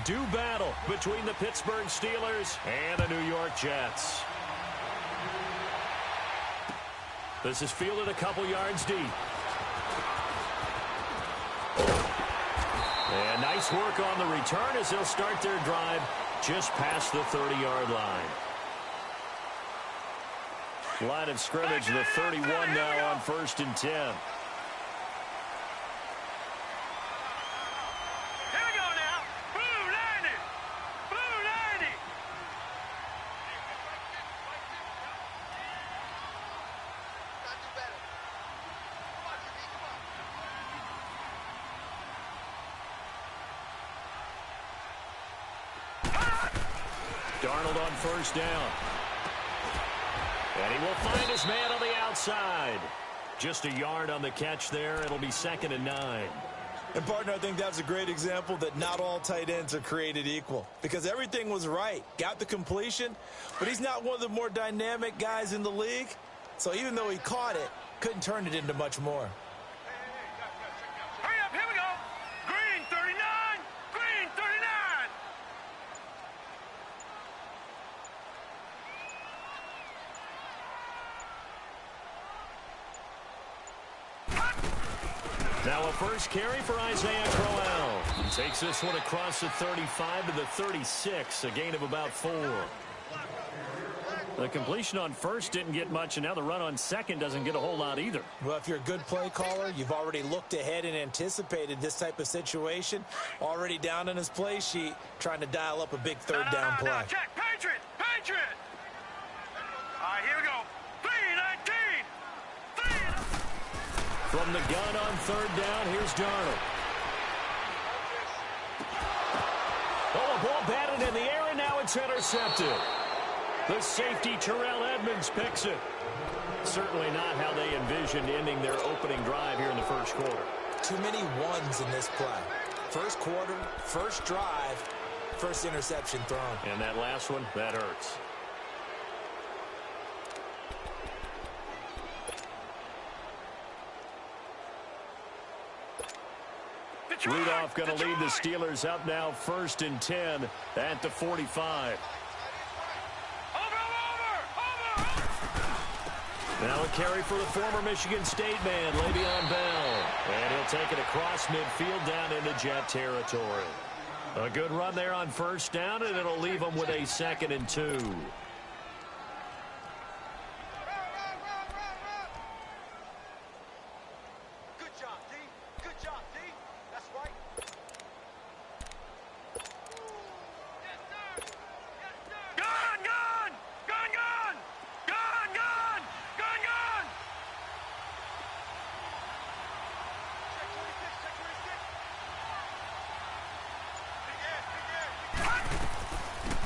do battle between the Pittsburgh Steelers and the New York Jets. This is fielded a couple yards deep. And nice work on the return as they'll start their drive just past the 30-yard line. Line of scrimmage, the 31 now on 1st and 10. Here we go now. Blue 90. Blue 90. Darnold on 1st down. And he will find his man on the outside. Just a yard on the catch there. It'll be 2nd and 9. And, partner, I think that's a great example that not all tight ends are created equal. Because everything was right. Got the completion, but he's not one of the more dynamic guys in the league. So even though he caught it, couldn't turn it into much more. Hurry up, here we go. Green 39. Green 39. Now a first carry for Isaiah Crowell. Takes this one across the 35 to the 36, a gain of about 4. The completion on first didn't get much, and now the run on second doesn't get a whole lot either. Well, if you're a good play caller, you've already looked ahead and anticipated this type of situation. Already down on his play sheet, trying to dial up a big third down play. Now, check. Patriot. Patriot. All right, here we go. 3-19. From the gun on 3rd down, here's Darnold. Oh, a ball batted in the air, and now it's intercepted. The safety, Terrell Edmonds, picks it. Certainly not how they envisioned ending their opening drive here in the first quarter. Too many ones in this play. First quarter, first drive, first interception thrown. And that last one, that hurts. Rudolph going to lead the Steelers up now 1st and 10 at the 45. Now a carry for the former Michigan State man, Le'Veon Bell. And he'll take it across midfield down into Jet territory. A good run there on 1st down, and it'll leave them with a 2nd and 2.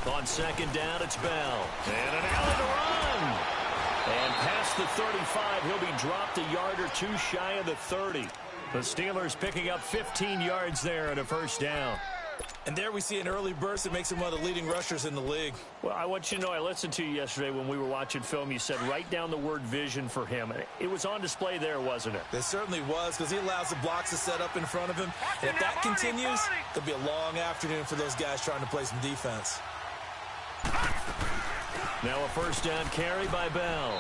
On 2nd down, it's Bell. And an alley to run. And past the 35, he'll be dropped a yard or two shy of the 30. The Steelers picking up 15 yards there at a 1st down. And there we see an early burst that makes him one of the leading rushers in the league. Well, I want you to know, I listened to you yesterday when we were watching film. You said write down the word vision for him. It was on display there, wasn't it? It certainly was, because he allows the blocks to set up in front of him. And if that continues, it'll be a long afternoon for those guys trying to play some defense. Now a 1st down carry by Bell.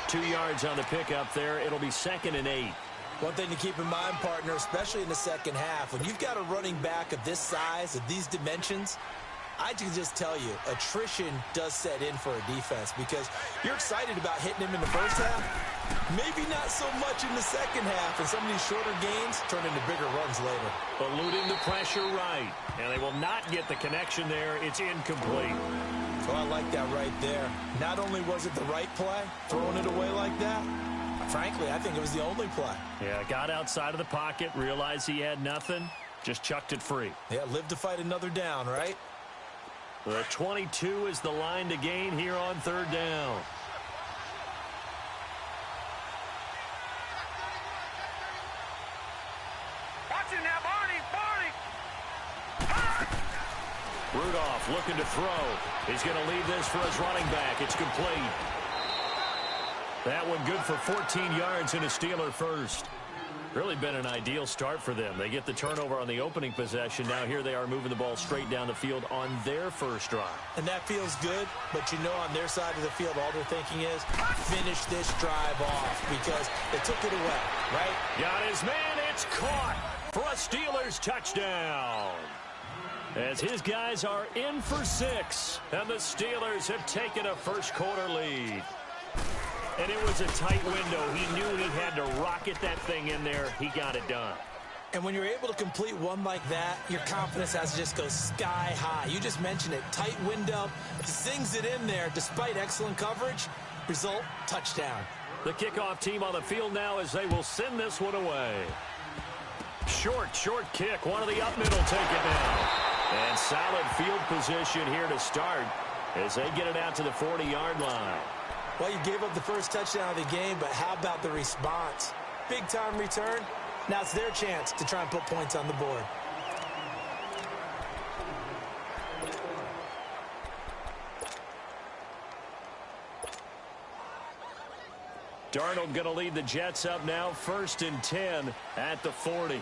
2 yards on the pickup there. It'll be 2nd and 8. One thing to keep in mind, partner, especially in the second half, when you've got a running back of this size, of these dimensions, I can just tell you, attrition does set in for a defense because you're excited about hitting him in the first half, maybe not so much in the second half, and some of these shorter gains turn into bigger runs later. Eluding the pressure right, and they will not get the connection there. It's incomplete. So I like that right there. Not only was it the right play, throwing it away like that, frankly, I think it was the only play. Yeah, got outside of the pocket, realized he had nothing, just chucked it free. Yeah, live to fight another down, right? The 22 is the line to gain here on 3rd down. Watch him now, Barney. Rudolph looking to throw. He's going to leave this for his running back. It's complete. That one good for 14 yards and a Steeler first. Really been an ideal start for them. They get the turnover on the opening possession. Now here they are moving the ball straight down the field on their first drive. And that feels good, but you know on their side of the field, all they're thinking is finish this drive off because they took it away, right? Got his man. It's caught for a Steelers touchdown. As his guys are in for 6, and the Steelers have taken a first-quarter lead. And it was a tight window. He knew he had to rocket that thing in there. He got it done. And when you're able to complete one like that, your confidence has to just go sky high. You just mentioned it. Tight window, zings it in there despite excellent coverage. Result, touchdown. The kickoff team on the field now as they will send this one away. Short kick. One of the up middle take it down. And solid field position here to start as they get it out to the 40-yard line. Well, you gave up the first touchdown of the game, but how about the response? Big-time return. Now it's their chance to try and put points on the board. Darnold going to lead the Jets up now, 1st and 10 at the 40.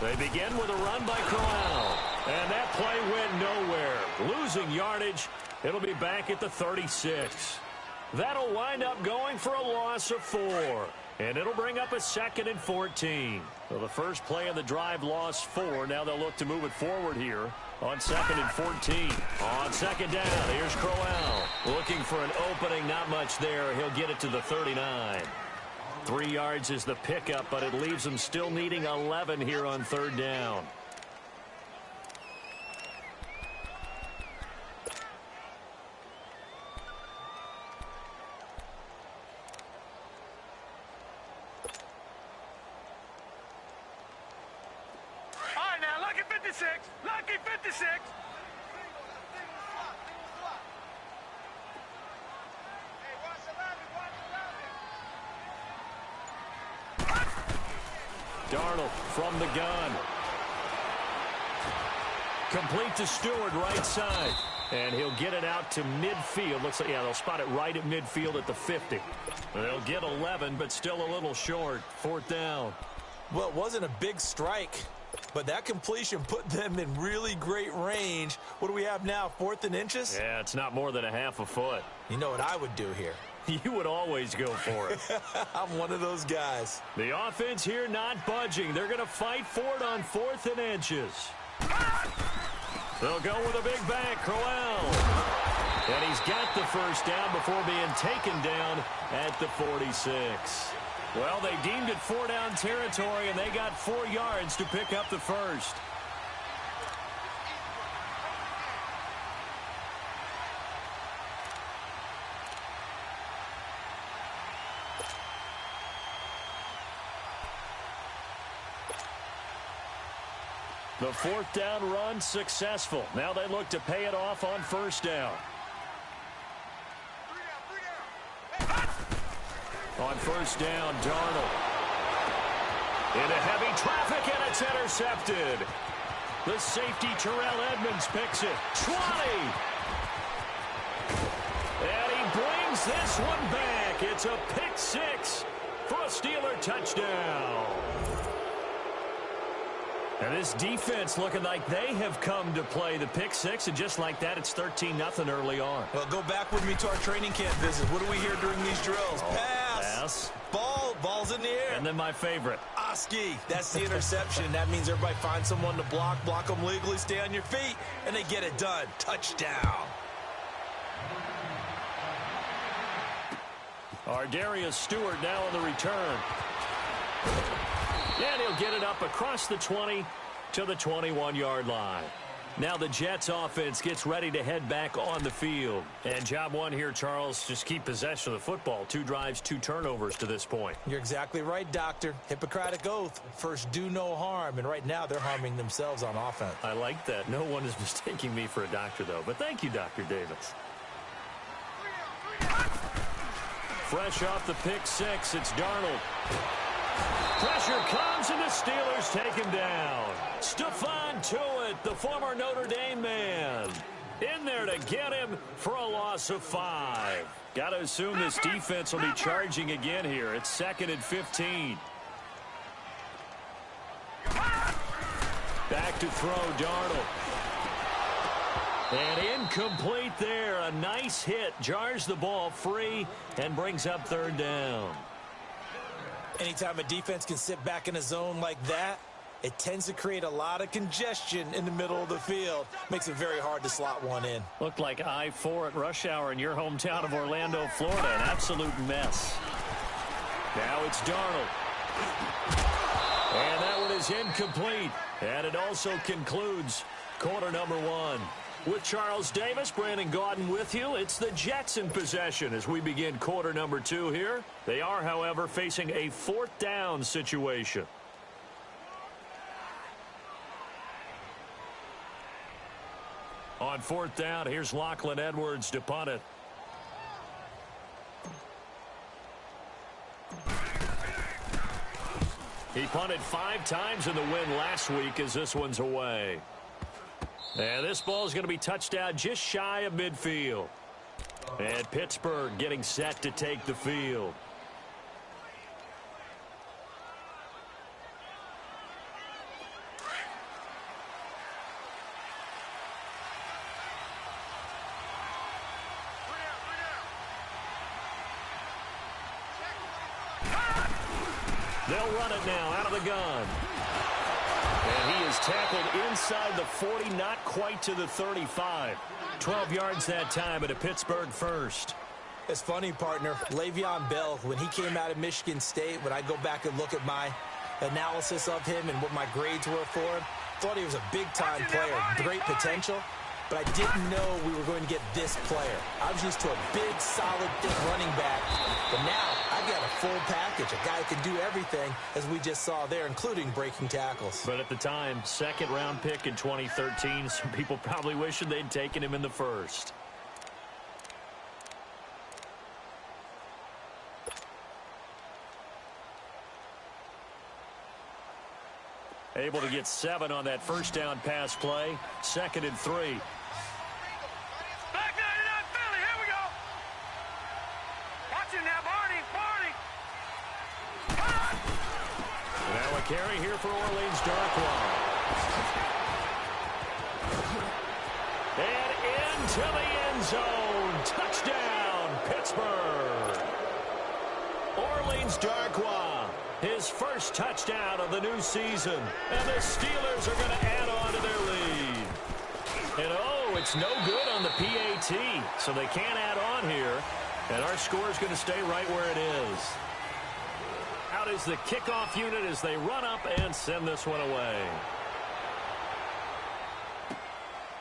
They begin with a run by Corral. And that play went nowhere. Losing yardage. It'll be back at the 36. That'll wind up going for a loss of 4. And it'll bring up a 2nd and 14. So the first play of the drive lost 4. Now they'll look to move it forward here on 2nd and 14. On 2nd down, here's Corral. Looking for an opening. Not much there. He'll get it to the 39. 3 yards is the pickup, but it leaves them still needing 11 here on 3rd down. All right, now, lucky 56. Lucky 56. Darnold from the gun. Complete to Stewart, right side. And he'll get it out to midfield. Looks like, yeah, they'll spot it right at midfield at the 50. They'll get 11, but still a little short. 4th down. Well, it wasn't a big strike, but that completion put them in really great range. What do we have now, 4th and inches? Yeah, it's not more than a half a foot. You know what I would do here? You would always go for it. I'm one of those guys. The offense here not budging. They're going to fight for it on 4th and inches. They'll go with a big bang, Crowell. And he's got the first down before being taken down at the 46. Well, they deemed it 4-down territory, and they got 4 yards to pick up the first. The 4th down run successful. Now they look to pay it off on 1st down. On 1st down, Darnold. Into heavy traffic, and it's intercepted. The safety, Terrell Edmonds, picks it. 20. And he brings this one back. It's a pick 6 for a Steeler touchdown. And this defense looking like they have come to play the pick 6, and just like that, it's 13-0 early on. Well, go back with me to our training camp visit. What do we hear during these drills? Pass. Ball's in the air. And then my favorite. Oski. That's the interception. That means everybody finds someone to block them legally, stay on your feet, and they get it done. Touchdown. Darius Stewart now on the return. And he'll get it up across the 20 to the 21-yard line. Now the Jets offense gets ready to head back on the field. And job one here, Charles, just keep possession of the football. 2 drives, 2 turnovers to this point. You're exactly right, Doctor. Hippocratic oath. First, do no harm. And right now, they're harming themselves on offense. I like that. No one is mistaking me for a doctor, though. But thank you, Dr. Davis. Fresh off the pick 6, it's Darnold. Pressure comes, and the Steelers take him down. Stephon Tuitt, the former Notre Dame man. In there to get him for a loss of 5. Got to assume this defense will be charging again here. It's 2nd and 15. Back to throw, Darnold. And incomplete there. A nice hit. Jars the ball free and brings up 3rd down. Anytime a defense can sit back in a zone like that, it tends to create a lot of congestion in the middle of the field. Makes it very hard to slot one in. Looked like I-4 at rush hour in your hometown of Orlando, Florida. An absolute mess. Now it's Darnold. And that one is incomplete. And it also concludes quarter number 1. With Charles Davis, Brandon Gaudin with you. It's the Jets in possession as we begin quarter number 2 here. They are, however, facing a 4th down situation. On 4th down, here's Lachlan Edwards to punt it. He punted 5 times in the win last week as this one's away. And this ball is going to be touched down just shy of midfield. And Pittsburgh getting set to take the field. They'll run it now out of the gun. And he is tackled inside the 40, not quite to the 35. 12 yards that time at a Pittsburgh first. It's funny, partner. Le'Veon Bell, when he came out of Michigan State, when I go back and look at my analysis of him and what my grades were for him, thought he was a big-time player, great potential, but I didn't know we were going to get this player. I was used to a big, solid, thick running back, but now I've got a full package, a guy who can do everything, as we just saw there, including breaking tackles. But at the time, 2nd-round pick in 2013, some people probably wishing they'd taken him in the 1st. Able to get 7 on that 1st down pass play. 2nd and 3. Back 99 Philly, here we go. Watch him now, Barney. Now a carry here for Orleans Darkwa. And into the end zone. Touchdown, Pittsburgh. Orleans Darkwa, his first touchdown of the new season. And the Steelers are going to add on to their lead. And oh, it's no good on the PAT, so they can't add on here. And our score is going to stay right where it is. Out is the kickoff unit as they run up and send this one away.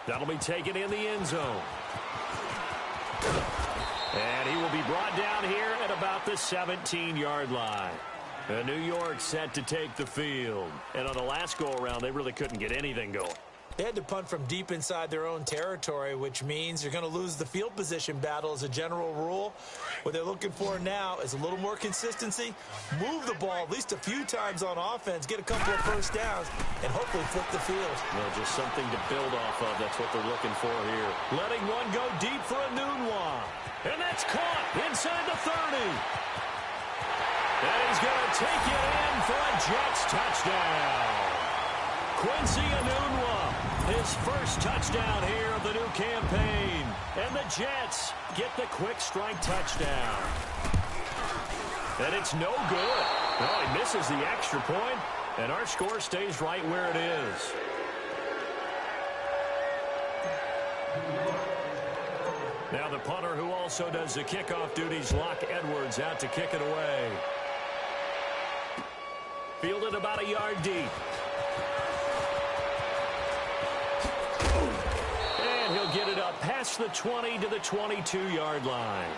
That'll be taken in the end zone. And he will be brought down here at about the 17-yard line. And New York set to take the field. And on the last go-around, they really couldn't get anything going. They had to punt from deep inside their own territory, which means you're going to lose the field position battle as a general rule. What they're looking for now is a little more consistency, move the ball at least a few times on offense, get a couple of first downs, and hopefully flip the field. Well, just something to build off of. That's what they're looking for here. Letting one go deep for a Nunwa. And that's caught inside the 30. And he's going to take it in for a Jets touchdown. Quincy Enunwa, his first touchdown here of the new campaign. And the Jets get the quick strike touchdown. And it's no good. Well, he misses the extra point, and our score stays right where it is. Now the punter who also does the kickoff duties, Locke Edwards, out to kick it away. Fielded about a yard deep. And he'll get it up past the 20 to the 22-yard line.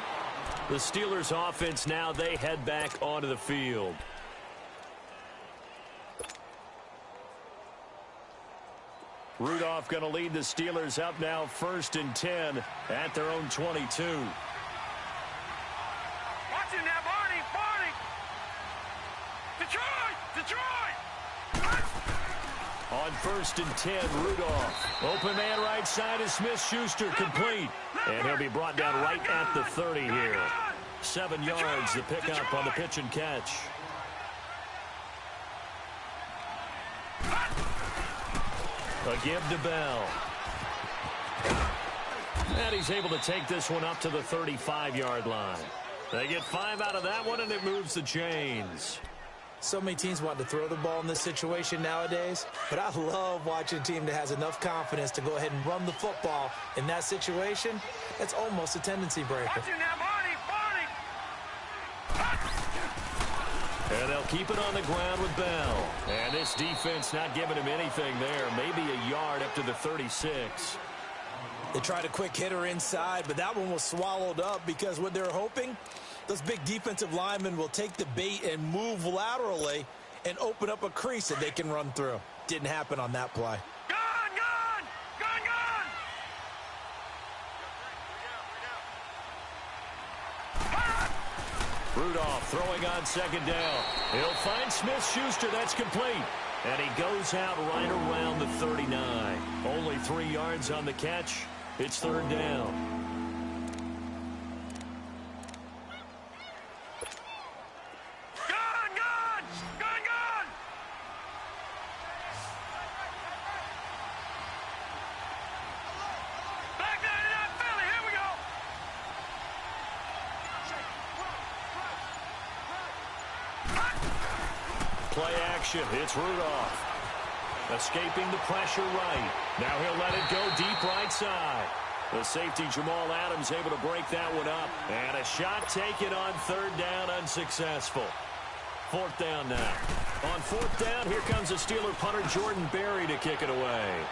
The Steelers offense now, they head back onto the field. Rudolph going to lead the Steelers up now 1st and 10 at their own 22. Watch him now, Barney. Detroit! On 1st and 10, Rudolph. Open man right side is Smith-Schuster, complete. And he'll be brought down right at the 30 here. 7 yards, the pickup on the pitch and catch. A give to Bell. And he's able to take this one up to the 35-yard line. They get 5 out of that one, and it moves the chains. So many teams want to throw the ball in this situation nowadays, but I love watching a team that has enough confidence to go ahead and run the football. In that situation, that's almost a tendency breaker. And they'll keep it on the ground with Bell. And this defense not giving him anything there. Maybe a yard up to the 36. They tried a quick hitter inside, but that one was swallowed up because what they're hoping, those big defensive linemen will take the bait and move laterally and open up a crease that they can run through. Didn't happen on that play. Rudolph throwing on 2nd down. He'll find Smith-Schuster. That's complete. And he goes out right around the 39. Only 3 yards on the catch. It's 3rd down. Play action. It's Rudolph. Escaping the pressure right. Now he'll let it go deep right side. The safety Jamal Adams able to break that one up. And a shot taken on 3rd down, unsuccessful. 4th down now. On 4th down, here comes the Steeler punter Jordan Berry to kick it away.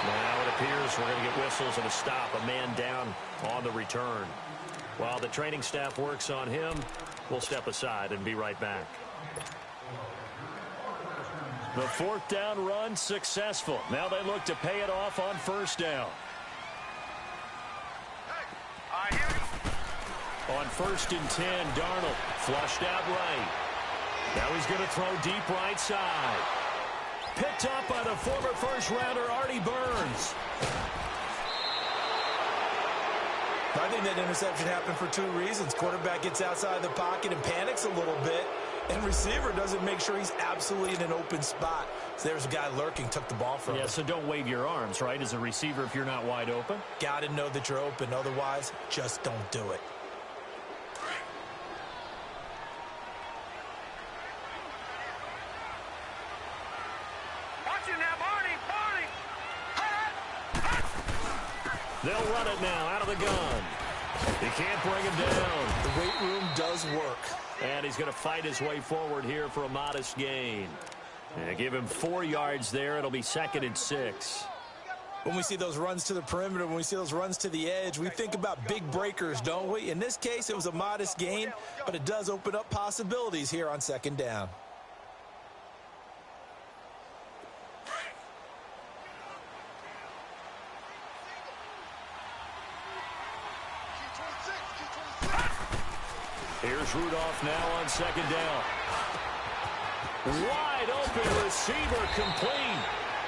Now it appears we're going to get whistles and a stop. A man down on the return. While the training staff works on him, we'll step aside and be right back. The 4th down run successful. Now they look to pay it off on 1st down. On 1st and 10, Darnold flushed out right. Now he's going to throw deep right side. Picked up by the former first-rounder Artie Burns. I think that interception happened for 2 reasons. Quarterback gets outside the pocket and panics a little bit, and receiver doesn't make sure he's absolutely in an open spot. So there's a guy lurking, took the ball from him. Yeah, so don't wave your arms, right, as a receiver if you're not wide open. Got to know that you're open. Otherwise, just don't do it. They'll run it now out of the gun. He can't bring him down. The weight room does work. And he's going to fight his way forward here for a modest gain. And give him 4 yards there. It'll be 2nd and 6. When we see those runs to the perimeter, when we see those runs to the edge, we think about big breakers, don't we? In this case, it was a modest gain, but it does open up possibilities here on 2nd down. Here's Rudolph now on 2nd down. Wide open receiver complete.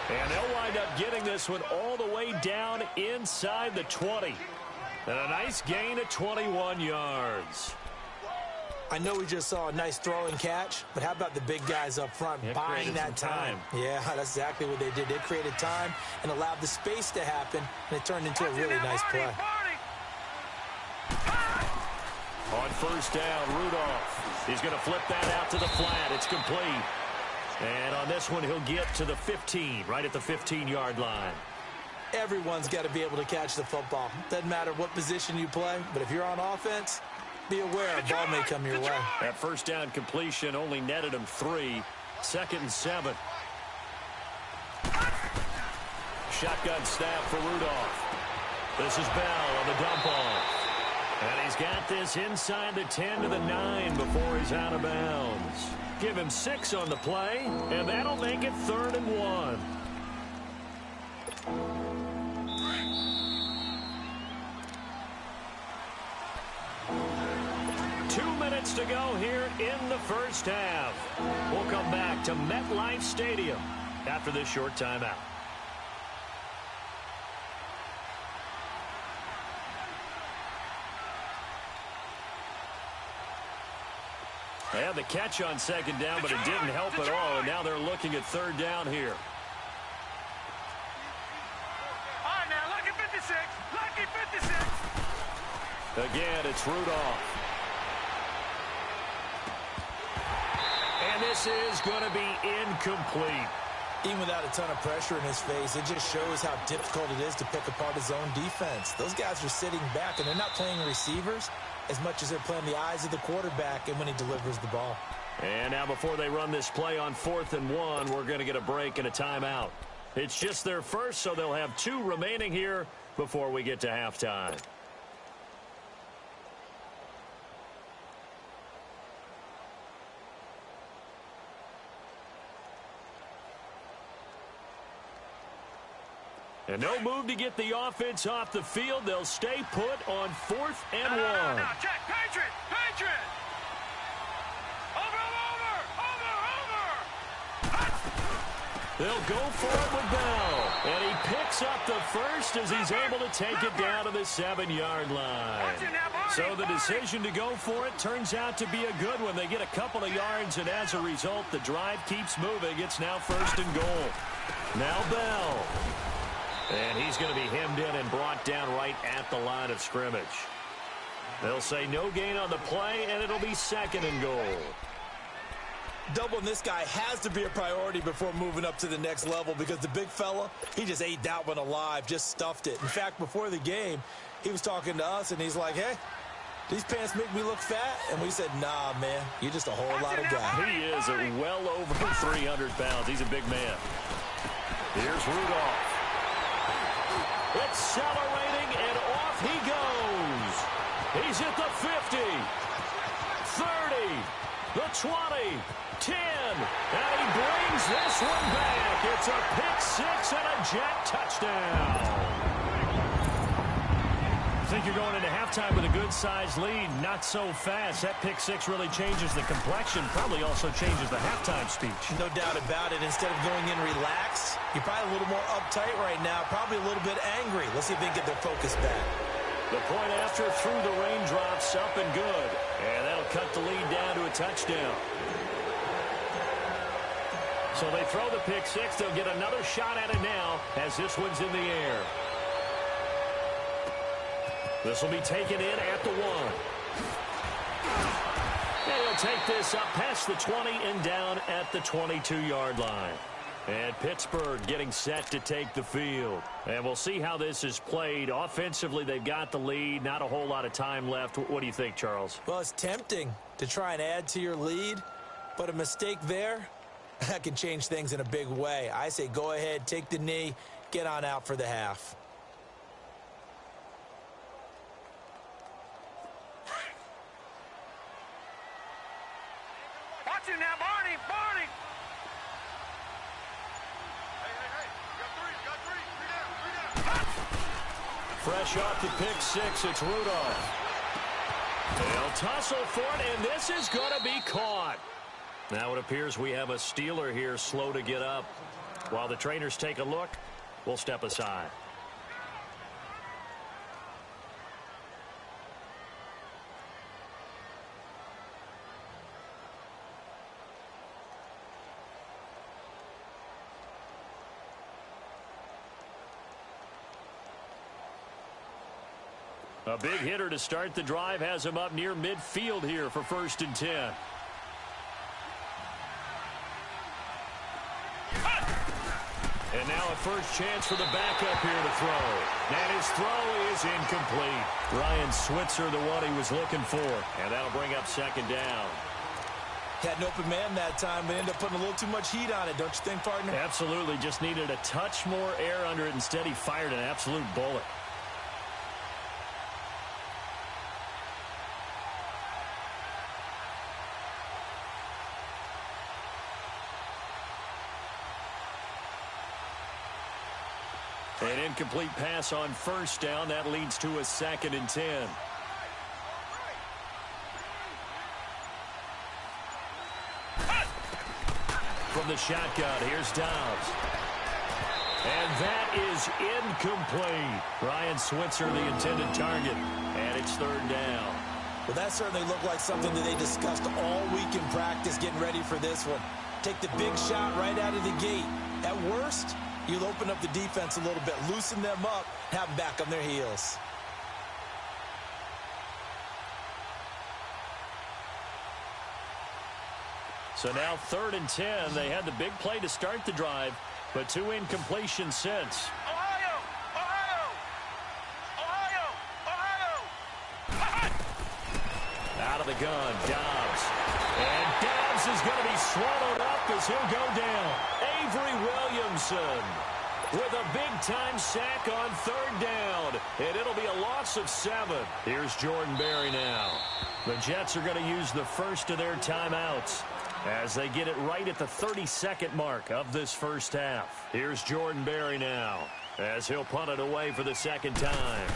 And they'll wind up getting this one all the way down inside the 20. And a nice gain of 21 yards. I know we just saw a nice throw and catch, but how about the big guys up front buying that time? Yeah, that's exactly what they did. They created time and allowed the space to happen, and it turned into a really nice play. On 1st down, Rudolph. He's going to flip that out to the flat. It's complete. And on this one, he'll get to the 15, right at the 15-yard line. Everyone's got to be able to catch the football. Doesn't matter what position you play, but if you're on offense, be aware a ball may come your way. That 1st down completion only netted him 3. 2nd and 7. Shotgun snap for Rudolph. This is Bell on the dump off. And he's got this inside the 10 to the 9 before he's out of bounds. Give him 6 on the play, and that'll make it 3rd and 1. 2 minutes to go here in the first half. We'll come back to MetLife Stadium after this short timeout. They had the catch on second down, but it didn't help at all, and now they're looking at third down here. All right, now, lucky 56. Lucky 56. Again, it's Rudolph. And this is going to be incomplete. Even without a ton of pressure in his face, it just shows how difficult it is to pick apart his own defense. Those guys are sitting back, and they're not playing receivers as much as they're playing the eyes of the quarterback and when he delivers the ball. And now before they run this play on 4th and 1, we're going to get a break and a timeout. It's just their first, so they'll have 2 remaining here before we get to halftime. And no move to get the offense off the field. They'll stay put on 4th and 1. No, check. Patriot. Patriot. Over. They'll go for it with Bell. And he picks up the first as he's able to take it down to the 7-yard line. So the decision to go for it turns out to be a good one. They get a couple of yards, and as a result, the drive keeps moving. It's now 1st and goal. Now Bell. And he's going to be hemmed in and brought down right at the line of scrimmage. They'll say no gain on the play, and it'll be 2nd and goal. Doubling this guy has to be a priority before moving up to the next level because the big fella, he just ate that one alive, just stuffed it. In fact, before the game, he was talking to us, and he's like, hey, these pants make me look fat? And we said, nah, man, you're just a whole lot of guy. He is well over 300 pounds. He's a big man. Here's Rudolph. Accelerating, and off he goes. He's at the 50, 30, the 20, 10, and he brings this one back. It's a pick 6 and a jet touchdown. I think you're going into halftime with a good-sized lead. Not so fast. That pick 6 really changes the complexion, probably also changes the halftime speech. No doubt about it. Instead of going in relaxed, you're probably a little more uptight right now, probably a little bit angry. Let's see if they can get their focus back. The point after through the raindrops, up and good. And that'll cut the lead down to a touchdown. So they throw the pick 6. They'll get another shot at it now as this one's in the air. This will be taken in at the 1. And he'll take this up past the 20 and down at the 22-yard line. And Pittsburgh getting set to take the field. And we'll see how this is played. Offensively, they've got the lead. Not a whole lot of time left. What do you think, Charles? Well, it's tempting to try and add to your lead, but a mistake there, that can change things in a big way. I say go ahead, take the knee, get on out for the half. Watch it now, Barney. Barney. Hey. You got 3 down. Fresh off the pick 6, it's Rudolph. They'll tussle for it, and this is going to be caught. Now it appears we have a Steeler here slow to get up. While the trainers take a look, we'll step aside. A big hitter to start the drive has him up near midfield here for 1st and 10. And now a first chance for the backup here to throw. And his throw is incomplete. Ryan Switzer, the one he was looking for. And that'll bring up 2nd down. Had an open man that time, but ended up putting a little too much heat on it, don't you think, partner? Absolutely. Just needed a touch more air under it. Instead, he fired an absolute bullet. An incomplete pass on 1st down. That leads to a 2nd and 10. from the shotgun. Here's Dobbs. And that is incomplete. Ryan Switzer, the intended target. And it's third down. Well, that certainly looked like something that they discussed all week in practice getting ready for this one. Take the big shot right out of the gate. At worst, you'll open up the defense a little bit, loosen them up, have them back on their heels. So now 3rd and 10. They had the big play to start the drive, but 2 incompletions since. Ohio! Ohio! Ohio! Ohio! Out of the gun, Dobbs. And Dobbs is going to be swallowed up as he'll go down. Avery Williamson with a big-time sack on 3rd down. And it'll be a loss of 7. Here's Jordan Berry now. The Jets are going to use the first of their timeouts as they get it right at the 32nd mark of this first half. Here's Jordan Berry now as he'll punt it away for the second time.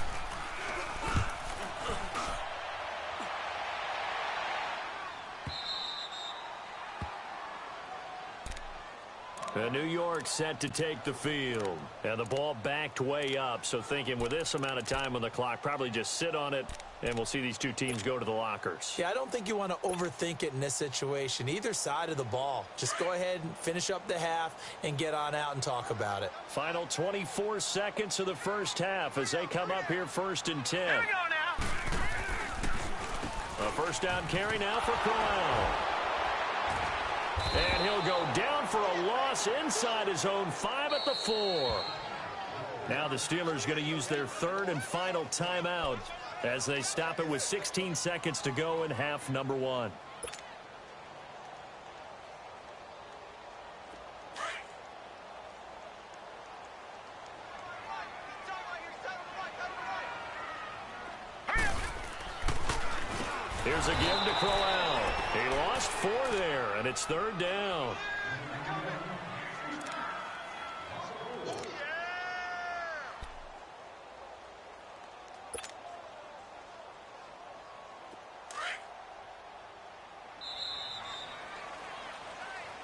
And New York set to take the field. And the ball backed way up, so thinking with this amount of time on the clock, probably just sit on it, and we'll see these two teams go to the lockers. Yeah, I don't think you want to overthink it in this situation. Either side of the ball. Just go ahead and finish up the half and get on out and talk about it. Final 24 seconds of the first half as they come up here 1st and 10. Here we go now. A first down carry now for Crowell. And he'll go down for a loss inside his own 5 at the 4. Now the Steelers going to use their 3rd and final timeout as they stop it with 16 seconds to go in half number 1. Here's a give to Crowell. He lost 4 there, and it's 3rd down.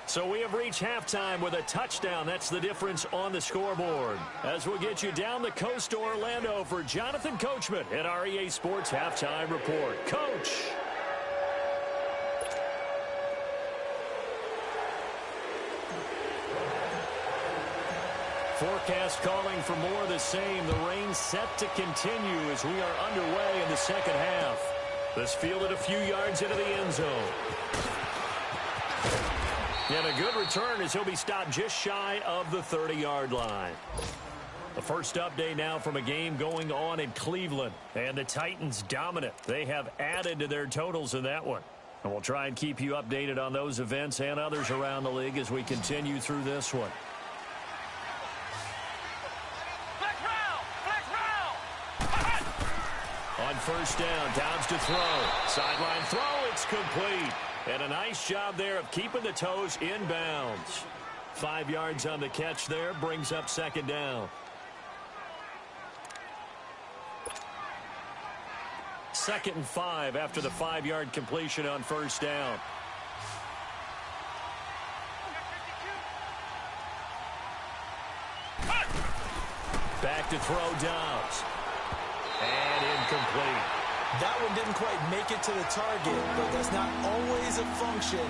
So we have reached halftime with a touchdown. That's the difference on the scoreboard. As we'll get you down the coast to Orlando for Jonathan Coachman at our EA Sports Halftime Report. Coach. Forecast calling for more of the same. The rain set to continue as we are underway in the second half. This fielded a few yards into the end zone. And a good return as he'll be stopped just shy of the 30-yard line. The first update now from a game going on in Cleveland. And the Titans dominant. They have added to their totals in that one. And we'll try and keep you updated on those events and others around the league as we continue through this one. On first down, Downs to throw. Sideline throw, it's complete. And a nice job there of keeping the toes inbounds. 5 yards on the catch there, brings up 2nd down. 2nd and 5 after the 5-yard completion on first down. Back to throw, Downs. And incomplete. That one didn't quite make it to the target, but that's not always a function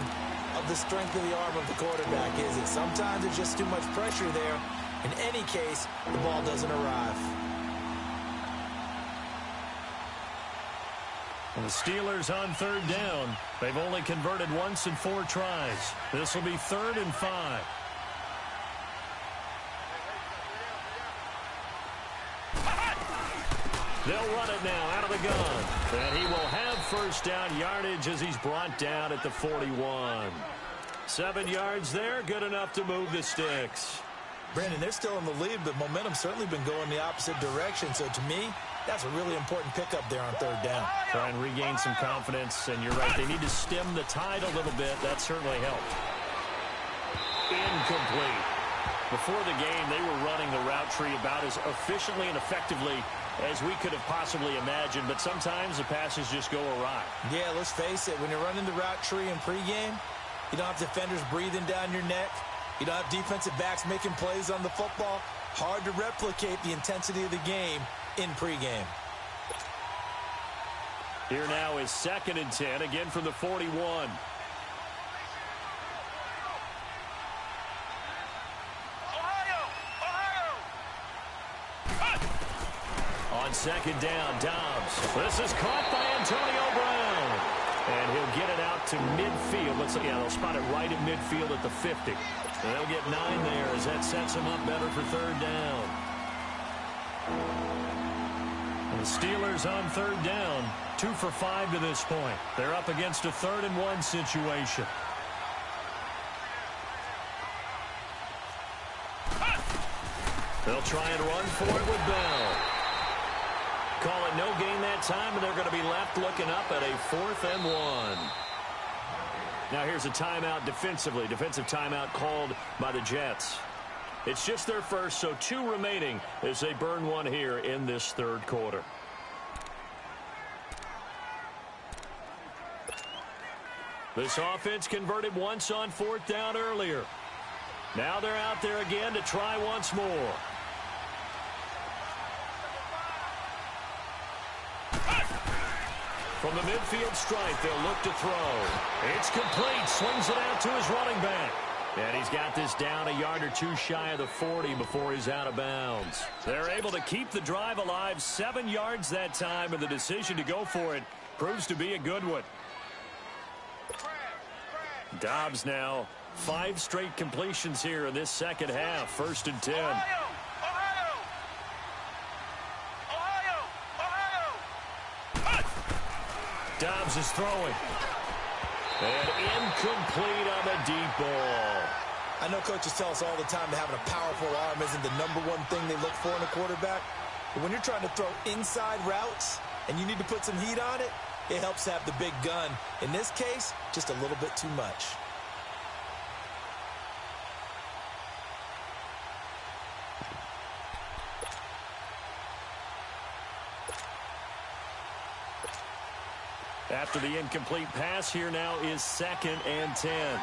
of the strength of the arm of the quarterback, is it? Sometimes there's just too much pressure there. In any case, the ball doesn't arrive. And the Steelers on 3rd down. They've only converted once in 4 tries. This will be 3rd and 5. They'll run it now out of the gun. And he will have first down yardage as he's brought down at the 41. 7 yards there, good enough to move the sticks. Brandon, they're still in the lead, but momentum's certainly been going the opposite direction. So to me, that's a really important pickup there on 3rd down. Try and regain some confidence, and you're right, they need to stem the tide a little bit. That certainly helped. Incomplete. Before the game, they were running the route tree about as efficiently and effectively as we could have possibly imagined, but sometimes the passes just go awry. Yeah, let's face it, when you're running the route tree in pregame, You don't have defenders breathing down your neck. You don't have defensive backs making plays on the football. Hard to replicate the intensity of the game in pregame. Here now is 2nd and 10, again from the 41. On 2nd down, Dobbs. This is caught by Antonio Brown. And he'll get it out to midfield. They'll spot it right at midfield at the 50. And they'll get 9 there as that sets them up better for 3rd down. And the Steelers on 3rd down, 2 for 5 to this point. They're up against a 3rd and 1 situation. They'll try and run for it with Bell. Call it no gain that time, and they're going to be left looking up at a 4th and 1. Now here's a timeout defensively. Defensive timeout called by the Jets. It's just their first, so 2 remaining as they burn one here in this 3rd quarter. This offense converted once on 4th down earlier. Now they're out there again to try once more. From the midfield stripe, they'll look to throw. It's complete. Swings it out to his running back. And he's got this down a yard or 2 shy of the 40 before he's out of bounds. They're able to keep the drive alive, 7 yards that time, and the decision to go for it proves to be a good one. Dobbs now 5 straight completions here in this 2nd half. 1st and 10. Dobbs is throwing. And incomplete on the deep ball. I know coaches tell us all the time that having a powerful arm isn't the #1 thing they look for in a quarterback. But when you're trying to throw inside routes and you need to put some heat on it, it helps have the big gun. In this case, just a little bit too much. After the incomplete pass, here now is 2nd and 10.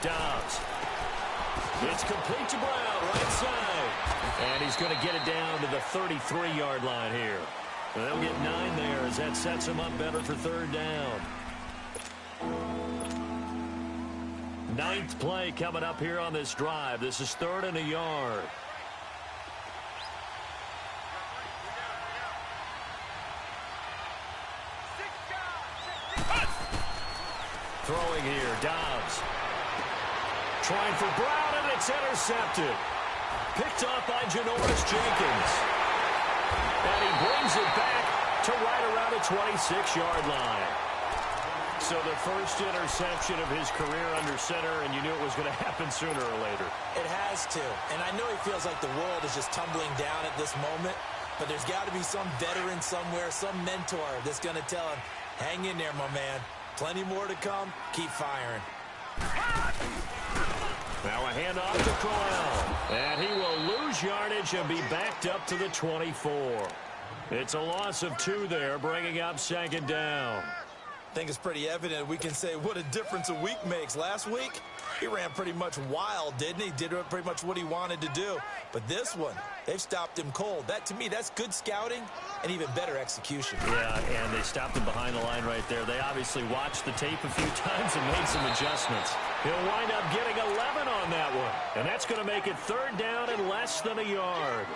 Dobbs. It's complete to Brown, right side. And he's going to get it down to the 33-yard line here. And they'll get 9 there as that sets him up better for 3rd down. 9th play coming up here on this drive. This is 3rd and a yard. Throwing here, Dobbs. Trying for Brown, and it's intercepted. Picked off by Janoris Jenkins. And he brings it back to right around the 26-yard line. So the first interception of his career under center, and you knew it was going to happen sooner or later. It has to. And I know he feels like the world is just tumbling down at this moment, but there's got to be some veteran somewhere, some mentor that's going to tell him, hang in there, my man. Plenty more to come. Keep firing. Now a handoff to Crowell. And he will lose yardage and be backed up to the 24. It's a loss of 2 there, bringing up 2nd down. I think it's pretty evident we can say what a difference a week makes. Last week, he ran pretty much wild, didn't he? Did pretty much what he wanted to do. But this one, they've stopped him cold. That, to me, that's good scouting and even better execution. Yeah, and they stopped him behind the line right there. They obviously watched the tape a few times and made some adjustments. He'll wind up getting 11 on that one. And that's going to make it 3rd down and less than a yard.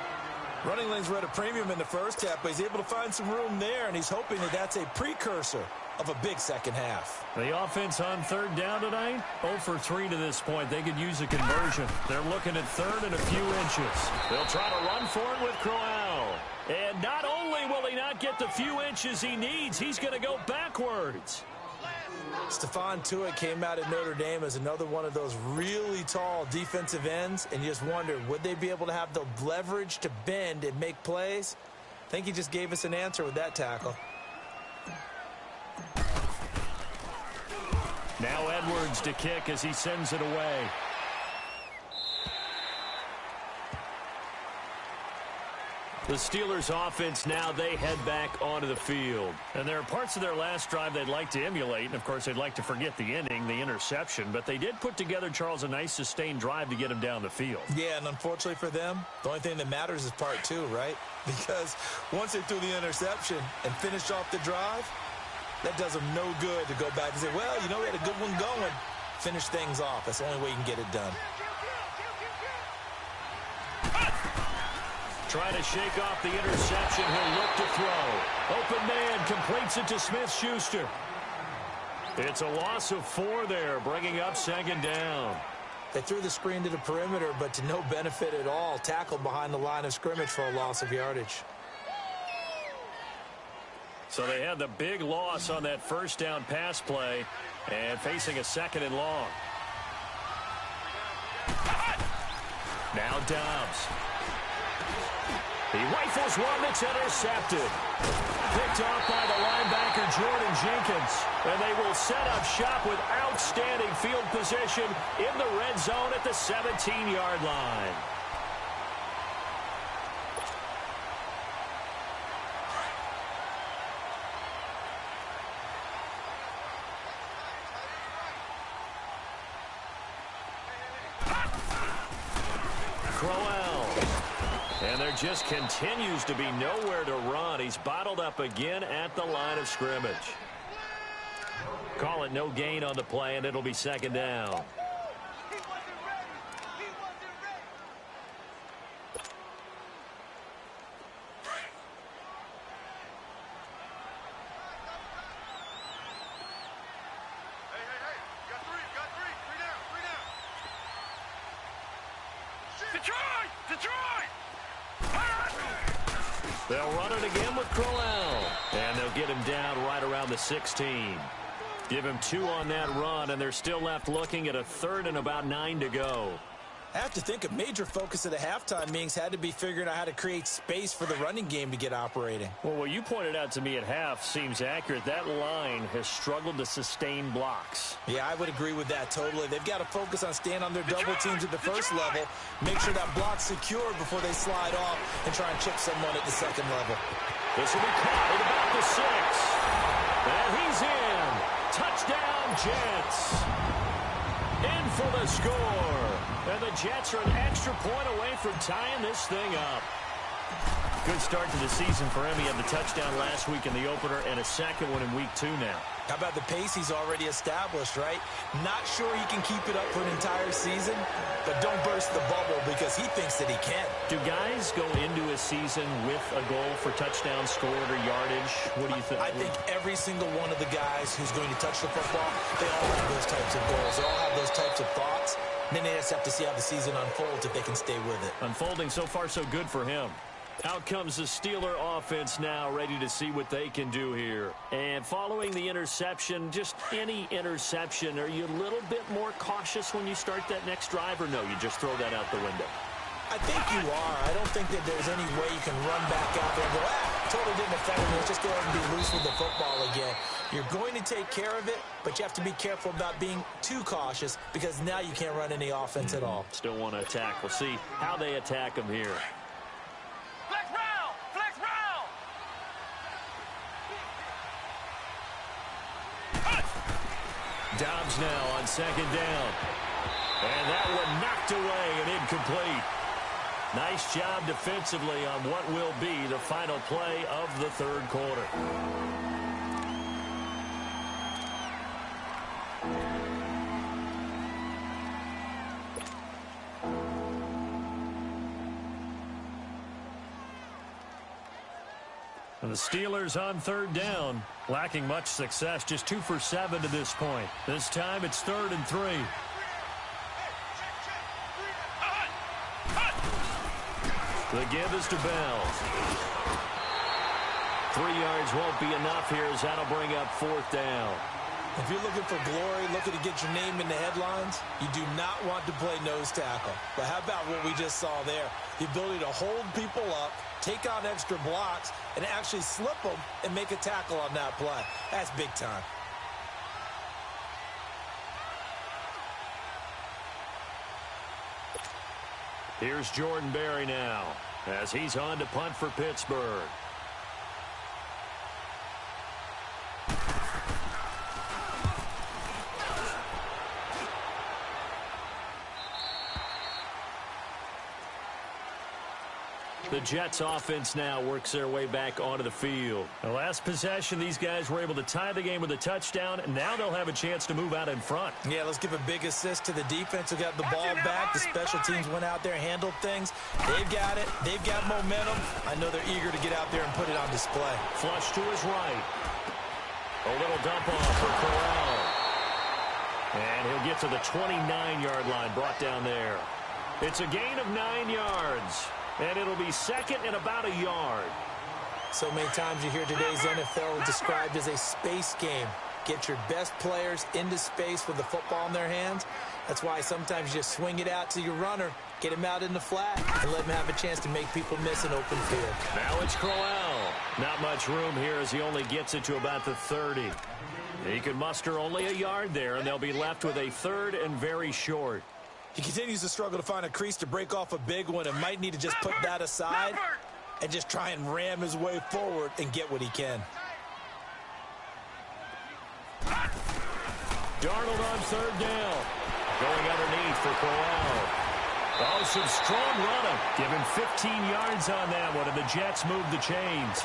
Running lanes were at a premium in the first half, but he's able to find some room there, and he's hoping that that's a precursor of a big 2nd half. The offense on 3rd down tonight, 0 for 3 to this point. They could use a conversion. They're looking at 3rd and a few inches. They'll try to run for it with Crowell. And not only will he not get the few inches he needs, he's going to go backwards. Stephon Tuitt came out of Notre Dame as another one of those really tall defensive ends, and you just wonder, would they be able to have the leverage to bend and make plays? I think he just gave us an answer with that tackle. Now Edwards to kick as he sends it away. The Steelers offense now, they head back onto the field. And there are parts of their last drive they'd like to emulate. And, of course, they'd like to forget the inning, the interception. But they did put together, Charles, a nice sustained drive to get them down the field. Yeah, and unfortunately for them, the only thing that matters is part two, right? Because once they threw the interception and finished off the drive, that does them no good to go back and say, well, you know, we had a good one going. Finish things off. That's the only way you can get it done. Trying to shake off the interception. He'll look to throw. Open man completes it to Smith-Schuster. It's a loss of 4 there, bringing up second down. They threw the screen to the perimeter, but to no benefit at all. Tackled behind the line of scrimmage for a loss of yardage. So they had the big loss on that first down pass play and facing a 2nd and long. Now Dobbs. He rifles one that's intercepted. Picked off by the linebacker, Jordan Jenkins. And they will set up shop with outstanding field position in the red zone at the 17-yard line. And there just continues to be nowhere to run. He's bottled up again at the line of scrimmage. Call it no gain on the play, and it'll be second down. They'll run it again with Crowell. And they'll get him down right around the 16. Give him 2 on that run, and they're still left looking at a 3rd and about 9 to go. I have to think a major focus of the halftime meetings had to be figuring out how to create space for the running game to get operating. Well, what you pointed out to me at half seems accurate. That line has struggled to sustain blocks. Yeah, I would agree with that totally. They've got to focus on staying on their double teams at the first level, make sure that block's secured before they slide off and try and chip someone at the second level. This will be caught at about the 6. And he's in. Touchdown, Jets. In for the score. And the Jets are an extra point away from tying this thing up. Good start to the season for him. He had the touchdown last week in the opener and a second one in week 2 now. How about the pace he's already established, right? Not sure he can keep it up for an entire season, but don't burst the bubble because he thinks that he can. Do guys go into a season with a goal for touchdowns scored or yardage? What do you think? I think every single one of the guys who's going to touch the football, they all have those types of goals. They all have those types of thoughts. And then they just have to see how the season unfolds if they can stay with it. Unfolding so far so good for him. Out comes the Steeler offense now, ready to see what they can do here. And following the interception, just any interception, are you a little bit more cautious when you start that next drive, or no, you just throw that out the window? I think you are. I don't think that there's any way you can run back out there and go, totally didn't affect me. Let's just go ahead and be loose with the football again. You're going to take care of it, but you have to be careful about being too cautious because now you can't run any offense at all. Still want to attack. We'll see how they attack him here. Flex round! Flex round! Dobbs now on second down. And that one knocked away and incomplete. Nice job defensively on what will be the final play of the third quarter. And the Steelers on third down, lacking much success, just 2 for 7 to this point. This time it's 3rd and 3. The give is to Bell. 3 yards won't be enough here as that'll bring up 4th down. If you're looking for glory, looking to get your name in the headlines, you do not want to play nose tackle. But how about what we just saw there? The ability to hold people up, take on extra blocks, and actually slip them and make a tackle on that play. That's big time. Here's Jordan Berry now as he's on to punt for Pittsburgh. The Jets offense now works their way back onto the field. The last possession, these guys were able to tie the game with a touchdown, and now they'll have a chance to move out in front. Yeah, let's give a big assist to the defense who got the ball back. The special teams went out there, handled things. They've got it. They've got momentum. I know they're eager to get out there and put it on display. Flush to his right. A little dump off for Corral. And he'll get to the 29-yard line, brought down there. It's a gain of 9 yards. And it'll be second and about a yard. So many times you hear today's NFL described as a space game. Get your best players into space with the football in their hands. That's why sometimes you just swing it out to your runner, get him out in the flat, and let him have a chance to make people miss an open field. Now it's Crowell. Not much room here as he only gets it to about the 30. He can muster only a yard there, and they'll be left with a third and very short. He continues to struggle to find a crease to break off a big one and might need to just put that aside and just try and ram his way forward and get what he can. Darnold on third down. Going underneath for Corral. Oh, some strong running. Give him 15 yards on that one, and the Jets move the chains.